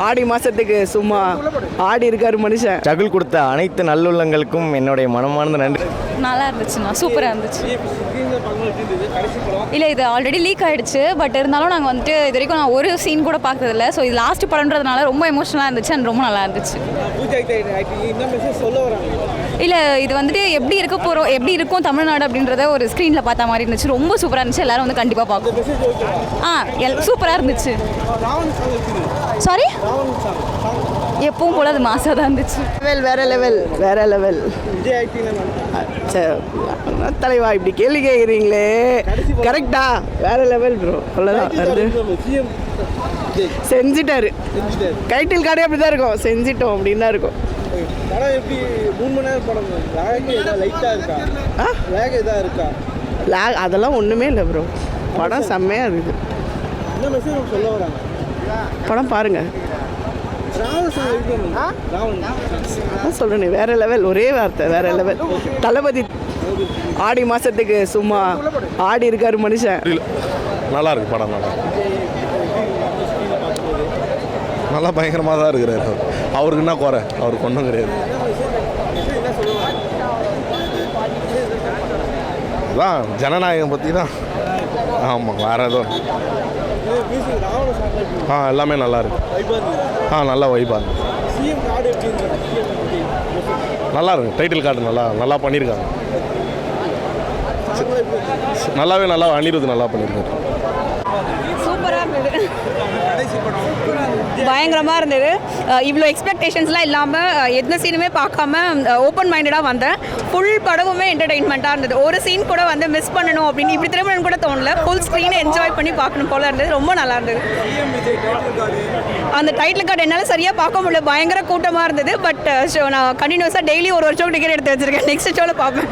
ஆடி மாதத்துக்கு சும்மா ஆடி இருக்காரு மனுஷன். ஸ்ட்ரகிள் கொடுத்த அனைத்து நல்லுள்ளங்களுக்கும் என்னுடைய மனமார்ந்த நன்றி. நல்லா இருந்துச்சுண்ணா, சூப்பராக இருந்துச்சு. இல்லை, இது ஆல்ரெடி லீக் ஆகிடுச்சு. பட் இருந்தாலும் நாங்கள் வந்துட்டு இது வரைக்கும் நான் ஒரு சீன் கூட பார்த்ததில்ல. ஸோ இது லாஸ்ட் படம்ன்றதுனால ரொம்ப எமோஷனலாக இருந்துச்சு அண்ட் ரொம்ப நல்லா இருந்துச்சு. இல்லை, இது வந்துட்டு எப்படி இருக்க போகிறோம், எப்படி இருக்கும் தமிழ்நாடு அப்படின்றத ஒரு ஸ்க்ரீனில் பார்த்த மாதிரி இருந்துச்சு. ரொம்ப சூப்பராக இருந்துச்சு. எல்லோரும் வந்து கண்டிப்பாக பார்க்கணும். சூப்பராக இருந்துச்சு. சாரி, எப்பவும் போல அது மாசாக தான் இருந்துச்சு. வேற லெவல் வேற லெவல். தலைவா இப்படி கேள்வி கேட்குறீங்களே, கரெக்டா? வேற லெவல் ப்ரோ. அவ்வளோதான், செஞ்சிட்டாரு. டைட்டில் கார்டே அப்படி தான் இருக்கும், செஞ்சிட்டோம் அப்படின்னு தான் இருக்கும். அதெல்லாம் ஒன்றுமே இல்லை ப்ரோ. படம் செம்மையாக இருக்குது. படம் பாருங்க. சொல்றேன், வேற லெவல். ஒரே வார்த்தை, வேற லெவல். தளபதி ஆடி மாசத்துக்கு சும்மா ஆடி இருக்காரு மனுஷன். நல்லா இருக்கு படம். நல்லா பயங்கரமாக தான் இருக்கிறாரு. அவருக்கு என்ன குறை? அவருக்கு ஒன்றும் கிடையாது. அதான் ஜனநாயகம் பற்றி தான். ஆமாம், வேறு எதுவும். எல்லாமே நல்லா இருக்கு. நல்லா வைப்பாக இருக்கு. நல்லா இருக்கு. டைட்டில் கார்டு நல்லா பண்ணியிருக்காங்க. நல்லா அனிருத் நல்லா பண்ணியிருக்காரு. சூப்பராக இருந்தது. பயங்கரமாக இருந்தது. இவ்வளோ எக்ஸ்பெக்டேஷன்ஸ்லாம் இல்லாமல் எந்த சீனுமே பார்க்காம ஓப்பன் மைண்டடாக வந்தேன். ஃபுல் படமுமே என்டர்டெயின்மெண்ட்டாக இருந்தது. ஒரு சீன் கூட வந்து மிஸ் பண்ணணும் அப்படின்னு இப்படி திரும்பணும் கூட தோணல. ஃபுல் ஸ்க்ரீனை என்ஜாய் பண்ணி பார்க்கணும் போல இருந்தது. ரொம்ப நல்லா இருந்தது. அந்த டைட்டில் கார்டு என்னால் சரியாக பார்க்க முடியல, பயங்கர கூட்டமாக இருந்தது. பட் ஷோ நான் கண்டினியூஸாக டெய்லி ஒரு ஷோ டிக்கெட் எடுத்து வச்சுருக்கேன். நெக்ஸ்ட் ஷோவில் பார்ப்பேன்.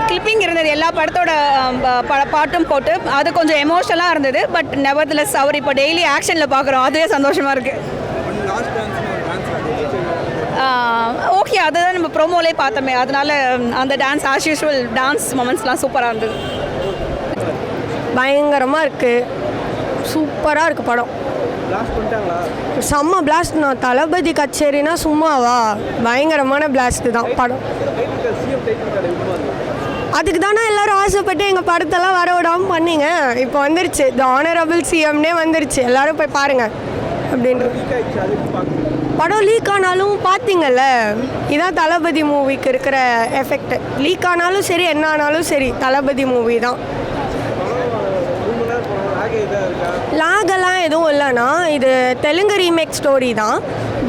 கிளிப்பிங் இருந்தது, எல்லா படத்தோட பாட்டும் போட்டு. அது கொஞ்சம் எமோஷனலாக இருந்தது. பட் நெவர்த்லெஸ் அவர் இப்போ டெய்லி ஆக்ஷனில் பார்க்குறோம், அதுவே சந்தோஷமாக இருக்குது. ஓகே, அதுதான் நம்ம ப்ரோமோலே பார்த்தோமே, அதனால அந்த டான்ஸ் ஆஸ் யூஷுவல் டான்ஸ் மொமெண்ட்ஸ்லாம் சூப்பராக இருந்தது. பயங்கரமாக இருக்குது. சூப்பராக இருக்குது படம். செம்ம பிளாஸ்ட். நான் தளபதி கச்சேரினா சும்மாவா, பயங்கரமான பிளாஸ்ட்டு தான் படம். அதுக்கு தானே எல்லோரும் ஆசைப்பட்டு எங்கள் படத்தெல்லாம் வர விடாமல் பண்ணிங்க. இப்போ வந்துருச்சு, த ஆனரபிள் சிஎம்னே வந்துருச்சு. எல்லோரும் போய் பாருங்கள் அப்படின்றது. படம் லீக் ஆனாலும் பார்த்தீங்கல்ல, இதான் தளபதி மூவிக்கு இருக்கிற எஃபெக்ட். லீக் ஆனாலும் சரி, என்ன ஆனாலும் சரி, தளபதி மூவி தான். லாகெல்லாம் எதுவும் இல்லைண்ணா, இது தெலுங்கு ரீமேக் ஸ்டோரி தான்.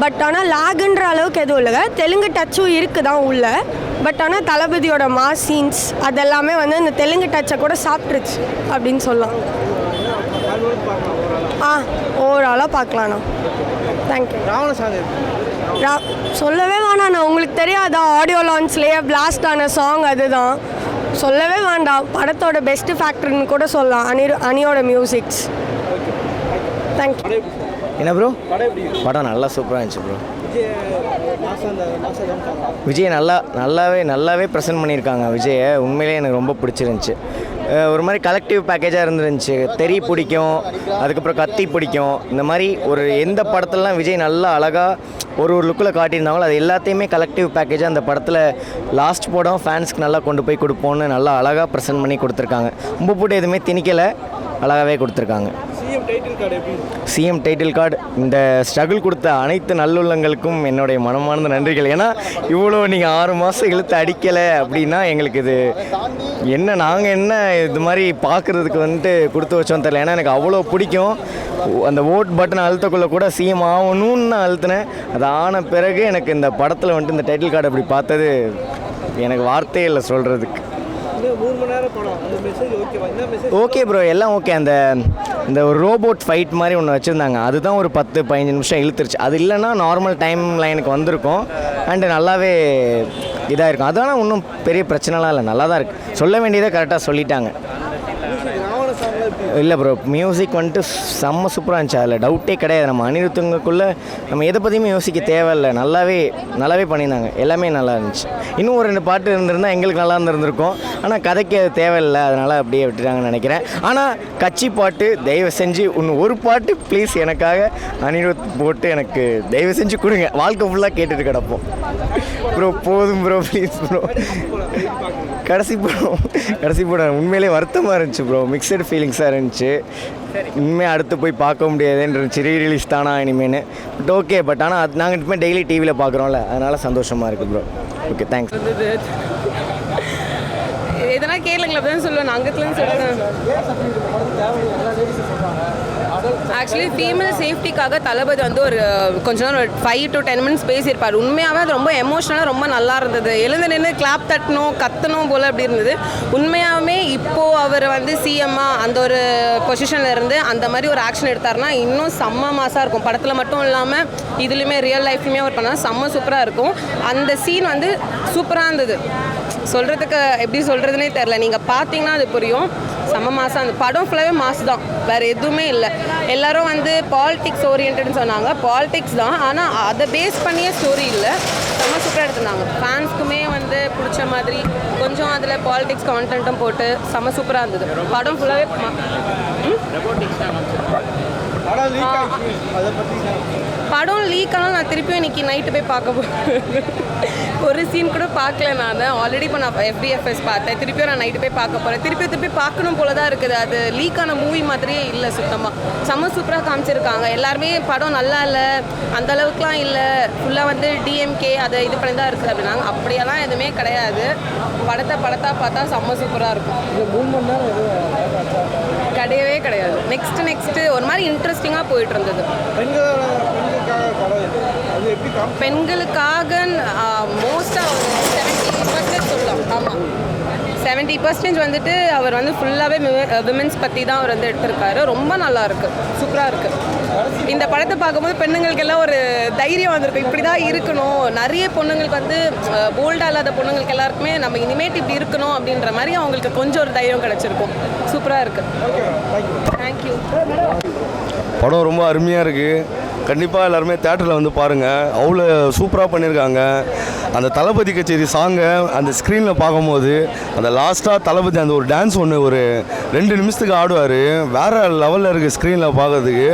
பட் ஆனால் லாகுன்ற அளவுக்கு எதுவும் இல்லைங்க. தெலுங்கு டச்சும் இருக்குது தான் உள்ள. பட் ஆனால் தளபதியோட மாஸ் சீன்ஸ் அதெல்லாமே வந்து இந்த தெலுங்கு டச்சை கூட சாப்பிட்ருச்சு அப்படின்னு சொல்லலாம். ஓவராலாக பார்க்கலாண்ணா. தேங்க்யூ. சொல்லவே வேணாண்ணா, உங்களுக்கு தெரியாதா? ஆடியோ லான்ச்லேயே பிளாஸ்ட் ஆன சாங் அதுதான். சொல்லவே வேண்டாம். படத்தோட பெஸ்ட்டு ஃபேக்டர்னு கூட சொல்லலாம் அனியோட மியூசிக்ஸ். தேங்க்யூ. என்ன ப்ரோ? படம் நல்லா சூப்பராக இருந்துச்சு ப்ரோ. விஜய் நல்லாவே ப்ரெசென்ட் பண்ணியிருக்காங்க. விஜயை உண்மையிலே எனக்கு ரொம்ப பிடிச்சிருந்துச்சி. ஒரு மாதிரி கலெக்டிவ் பேக்கேஜாக இருந்துருந்துச்சு. தெரி பிடிக்கும், அதுக்கப்புறம் கத்தி பிடிக்கும். இந்த மாதிரி ஒரு எந்த படத்துலலாம் விஜய் நல்லா அழகாக ஒரு லுக்கில் காட்டியிருந்தாங்களோ அது எல்லாத்தையுமே கலெக்டிவ் பேக்கேஜாக அந்த படத்தில் லாஸ்ட் படம் ஃபேன்ஸ்க்கு நல்லா கொண்டு போய் கொடுப்போன்னு நல்லா அழகாக ப்ரெசென்ட் பண்ணி கொடுத்துருக்காங்க. ரொம்ப போட்டு எதுவுமே திணிக்கலை, அழகாகவே கொடுத்துருக்காங்க. சிஎம் டைட்டில் கார்டு இந்த ஸ்ட்ரகிள் கொடுத்த அனைத்து நல்லுள்ளங்களுக்கும் என்னுடைய மனமார்ந்த நன்றிகள். ஏன்னா இவ்வளோ நீங்கள் 6 மாதம் இழுத்து அடிக்கலை அப்படின்னா எங்களுக்கு இது என்ன, நாங்கள் என்ன இது மாதிரி பார்க்குறதுக்கு வந்துட்டு கொடுத்து வச்சோன்னு தெரியல. ஏன்னா எனக்கு அவ்வளோ பிடிக்கும். அந்த ஓட் பட்டன் அழுத்தக்குள்ளே கூட சிஎம் ஆகணும்னு நான் அழுத்தினேன். அது ஆன பிறகு எனக்கு இந்த படத்தில் வந்துட்டு இந்த டைட்டில் கார்டு அப்படி பார்த்தது எனக்கு வார்த்தையே இல்லை சொல்கிறதுக்கு. ஓகே ப்ரோ, எல்லாம் ஓகே. இந்த ஒரு ரோபோட் ஃபைட் மாதிரி ஒன்று வச்சுருந்தாங்க, அதுதான் ஒரு 10-15 நிமிஷம் இழுத்துருச்சு. அது இல்லைன்னா நார்மல் டைம் லைனுக்கு வந்திருக்கும். அண்டு நல்லாவே இதாக இருக்கும். அதனால் ஒன்றும் பெரிய பிரச்சனைலாம் இல்லை, நல்லா தான் இருக்குது. சொல்ல வேண்டியதை கரெக்டாக சொல்லிட்டாங்க. இல்லை ப்ரோ, மியூசிக் வந்துட்டு செம்ம சூப்பராக இருந்துச்சு. அதில் டவுட்டே கிடையாது. நம்ம அனிருத்துங்கக்குள்ளே நம்ம எதை பற்றியுமே யோசிக்க தேவையில்லை. நல்லாவே பண்ணியிருந்தாங்க. எல்லாமே நல்லா இருந்துச்சு. இன்னும் ஒரு 2 பாட்டு இருந்திருந்தால் எங்களுக்கு நல்லா இருந்திருக்கும். ஆனால் கதைக்கு அது தேவையில்லை, அதனால் அப்படியே விட்டுட்டாங்கன்னு நினைக்கிறேன். ஆனால் கட்சி பாட்டு தயவு செஞ்சு இன்னும் ஒரு பாட்டு ப்ளீஸ் எனக்காக அனிருத் போட்டு எனக்கு தயவு செஞ்சு கொடுங்க. வாழ்க்கை ஃபுல்லாக கேட்டுட்டு கிடப்போம் ப்ரோ. போதும் ப்ரோ, ப்ளீஸ் ப்ரோ. கடைசி படம் உண்மையிலே வருத்தமாக இருந்துச்சு ப்ரோ. மிக்சடு ஃபீலிங்ஸாக இருந்துச்சு. இனிமேல் அடுத்து போய் பார்க்க முடியாதுன்னு இருந்துச்சு. ரீரிலீஸ் தானா இனிமேனு. பட் ஓகே, பட் ஆனால் அது நாங்கள் இனிமேல் டெய்லி டிவியில் பார்க்குறோம்ல, அதனால் சந்தோஷமாக இருக்குது ப்ரோ. Okay, thanks. எதனா கேளுங்களா தான் சொல்லுவேன். அங்கத்துலேருந்து சொல்லுவேன். ஆக்சுவலி ஃபீமேல் சேஃப்டிக்காக தளபதி வந்து ஒரு கொஞ்ச நேரம் ஒரு 5 to 10 minutes பேசியிருப்பார். உண்மையாகவே அது ரொம்ப எமோஷ்னலாக ரொம்ப நல்லா இருந்தது. எழுந்து நின்று கிளாப் தட்டணும் கத்தணும் போல் அப்படி இருந்தது. உண்மையாகவே இப்போது அவர் வந்து சிஎம்மாக அந்த ஒரு பொசிஷனில் இருந்து அந்த மாதிரி ஒரு ஆக்ஷன் எடுத்தார்னா இன்னும் செம்ம மாசாக இருக்கும். படத்தில் மட்டும் இல்லாமல் இதுலேயுமே ரியல் லைஃப்லையுமே அவர் பண்ணால் செம்ம சூப்பராக இருக்கும். அந்த சீன் வந்து சூப்பராக இருந்தது. சொல்கிறதுக்கு எப்படி சொல்கிறதுனே தெரில. நீங்கள் பார்த்தீங்கன்னா அது புரியும். செம்ம மாதம் அந்த படம் ஃபுல்லாகவே மாஸ் தான், வேறு எதுவுமே இல்லை. எல்லோரும் வந்து பாலிடிக்ஸ் ஓரியன்ட்னு சொன்னாங்க. பாலிடிக்ஸ் தான், ஆனால் அதை பேஸ் பண்ணியே ஸ்டோரி இல்லை. செம்ம சூப்பராக எடுத்துருந்தாங்க. ஃபேன்ஸ்க்குமே வந்து பிடிச்ச மாதிரி கொஞ்சம் அதில் பாலிடிக்ஸ் கான்டென்ட்டும் போட்டு செம்ம சூப்பராக இருந்தது. படம் ஃபுல்லாகவே படம் லீக் ஆனால் நான் திருப்பியும் இன்றைக்கி நைட்டு போய் பார்க்க போகிறேன். ஒரு சீன் கூட பார்க்கல நான். ஆல்ரெடி இப்போ நான் FBFS பார்த்தேன். திருப்பியும் நான் நைட்டு போய் பார்க்க போகிறேன். திருப்பி பார்க்கணும் போல தான் இருக்குது. அது லீக்கான மூவி மாதிரியே இல்லை சுத்தமாக. செம்ம சூப்பராக காமிச்சிருக்காங்க. எல்லாருமே படம் நல்லா இல்லை, அந்த அளவுக்குலாம் இல்லை, ஃபுல்லாக வந்து DMK அதை இது பண்ணி தான் இருக்குது அப்படின்னாங்க. அப்படியெல்லாம் எதுவுமே கிடையாது. படத்தை பார்த்தா செம்ம சூப்பராக இருக்கும். கிடையவே கிடையாது. நெக்ஸ்ட்டு ஒரு மாதிரி இன்ட்ரெஸ்டிங்காக போயிட்டு இருந்தது. பெண்களுக்காக மோஸ்ட்டாக 70% சொல்லலாம். ஆமாம், 70% வந்துட்டு அவர் வந்து ஃபுல்லாகவே விமென்ஸ் பற்றி தான் அவர் வந்து எடுத்திருக்காரு. ரொம்ப நல்லா இருக்குது, சூப்பராக இருக்குது. இந்த படத்தை பார்க்கும்போது பெண்ணுங்களுக்கெல்லாம் ஒரு தைரியம் வந்திருக்கு. இப்படி தான் இருக்கணும். நிறைய பொண்ணுங்களுக்கு வந்து போல்டாக இல்லாத பொண்ணுங்களுக்கு எல்லாருக்குமே நம்ம இனிமேட் இப்படி இருக்கணும் அப்படின்ற மாதிரி அவங்களுக்கு கொஞ்சம் ஒரு தைரியம் கிடச்சிருக்கும். சூப்பராக இருக்குது. தேங்க்யூ. படம் ரொம்ப அருமையாக இருக்குது. கண்டிப்பாக எல்லாருமே தேட்டரில் வந்து பாருங்கள். அவ்வளோ சூப்பராக பண்ணியிருக்காங்க. அந்த தளபதி கச்சேரி சாங்கை அந்த ஸ்க்ரீனில் பார்க்கும்போது அந்த லாஸ்ட்டாக தளபதி அந்த ஒரு டான்ஸ் ஒன்று ஒரு 2 நிமிஷத்துக்கு ஆடுவார். வேறு லெவலில் இருக்குது ஸ்க்ரீனில் பார்க்கறதுக்கு.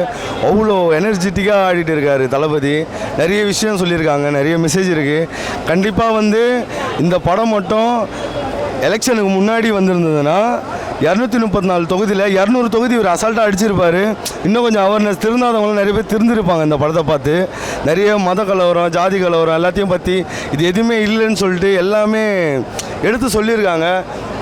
அவ்வளோ எனர்ஜெட்டிக்காக ஆடிட்டு இருக்கார் தளபதி. நிறைய விஷயம் சொல்லியிருக்காங்க, நிறைய மெசேஜ் இருக்குது. கண்டிப்பாக வந்து இந்த படம் மட்டும் எலெக்ஷனுக்கு முன்னாடி வந்திருந்ததுன்னா 234 தொகுதியில் 200 தொகுதி ஒரு அசால்ட்டாக அடிச்சிருப்பார். இன்னும் கொஞ்சம் அவேர்னஸ் திருந்தாதவங்களும் நிறைய பேர் திருந்திருப்பாங்க இந்த படத்தை பார்த்து. நிறைய மத கலவரம், ஜாதி கலவரம் எல்லாத்தையும் பற்றி இது எதுவுமே இல்லைன்னு சொல்லிட்டு எல்லாமே எடுத்து சொல்லியிருக்காங்க.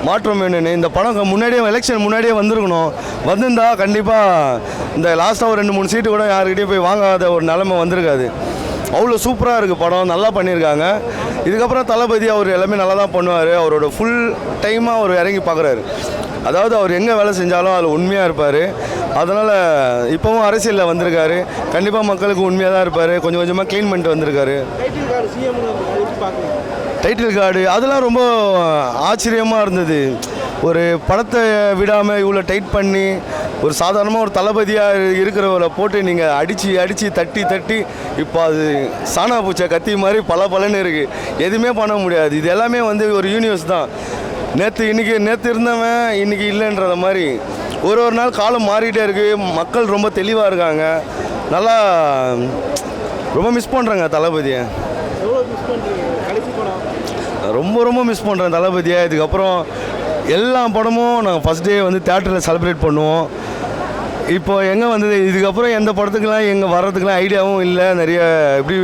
மாற்றம் வேணும்னு இந்த படம் முன்னாடியே எலெக்ஷன் முன்னாடியே வந்திருக்கணும். வந்திருந்தா கண்டிப்பாக இந்த லாஸ்ட்டாக ஒரு 2-3 சீட்டு கூட யாருக்கிட்டே போய் வாங்காத ஒரு நிலைமை வந்திருக்காது. அவ்வளோ சூப்பராக இருக்குது படம். நல்லா பண்ணியிருக்காங்க. இதுக்கப்புறம் தளபதி அவர் எல்லாமே நல்லா தான் பண்ணுவார். அவரோட ஃபுல் டைமாக அவர் இறங்கி பார்க்குறாரு. அதாவது அவர் எங்கே வேலை செஞ்சாலும் அதில் உண்மையாக இருப்பார். அதனால் இப்போவும் அரசியலில் வந்திருக்காரு. கண்டிப்பாக மக்களுக்கு உண்மையாக தான் இருப்பார். கொஞ்சம் கொஞ்சமாக க்ளீன் பண்ணிட்டு வந்திருக்காரு. டைட்டில் கார்டு அதெல்லாம் ரொம்ப ஆச்சரியமாக இருந்தது. ஒரு படத்தை விடாமல் இவ்வளோ டைட் பண்ணி ஒரு சாதாரணமாக ஒரு தளபதியாக இருக்கிறவரை போட்டு நீங்கள் அடித்து தட்டி இப்போ அது சாணா பூச்சை கத்தி மாதிரி பலன்னு இருக்குது. எதுவுமே பண்ண முடியாது. இது எல்லாமே வந்து ஒரு யூனிவர்ஸ் தான். நேற்று இருந்தவன் இன்றைக்கி இல்லைன்றத மாதிரி ஒரு நாள் காலம் மாறிட்டே இருக்குது. மக்கள் ரொம்ப தெளிவாக இருக்காங்க. நல்லா ரொம்ப மிஸ் பண்ணுறாங்க தளபதியை. ரொம்ப மிஸ் பண்ணுறேன் தளபதியை. இதுக்கப்புறம் எல்லா படமும் நாங்கள் ஃபஸ்ட் டே வந்து தேட்டரில் செலிப்ரேட் பண்ணுவோம். இப்போ எங்கே வந்தது இதுக்கப்புறம் எந்த படத்துக்கெலாம் எங்கே வர்றதுக்கெலாம் ஐடியாவும் இல்லை. நிறைய எப்படி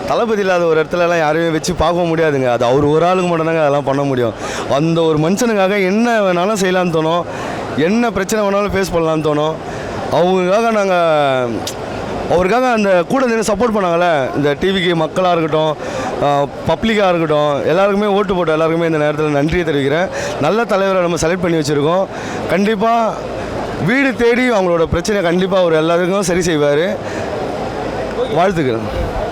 தளபதி இல்லாத ஒரு இடத்துலலாம் யாரையும் வச்சு பார்க்க முடியாதுங்க. அது அவர் ஒரு ஆளுக்கு மட்டும்தாங்க அதெல்லாம் பண்ண முடியும். அந்த ஒரு மனுஷனுக்காக என்ன வேணாலும் செய்யலான்னு தோணும், என்ன பிரச்சனை வேணாலும் ஃபேஸ் பண்ணலான்னு தோணும். அவருக்காக அந்த கூட நின்று சப்போர்ட் பண்ணாங்கள்ல இந்த டிவிக்கு மக்களாக இருக்கட்டும், பப்ளிக்காக இருக்கட்டும், எல்லாருக்குமே ஓட்டு போட்ட எல்லாருக்குமே இந்த நேரத்தில் நன்றியை தெரிவிக்கிறேன். நல்ல தலைவரை நம்ம செலக்ட் பண்ணி வச்சுருக்கோம். கண்டிப்பாக வீடு தேடி அவங்களோட பிரச்சனையை கண்டிப்பாக அவர் எல்லாருக்கும் சரி செய்வார். வாழ்த்துக்கள்.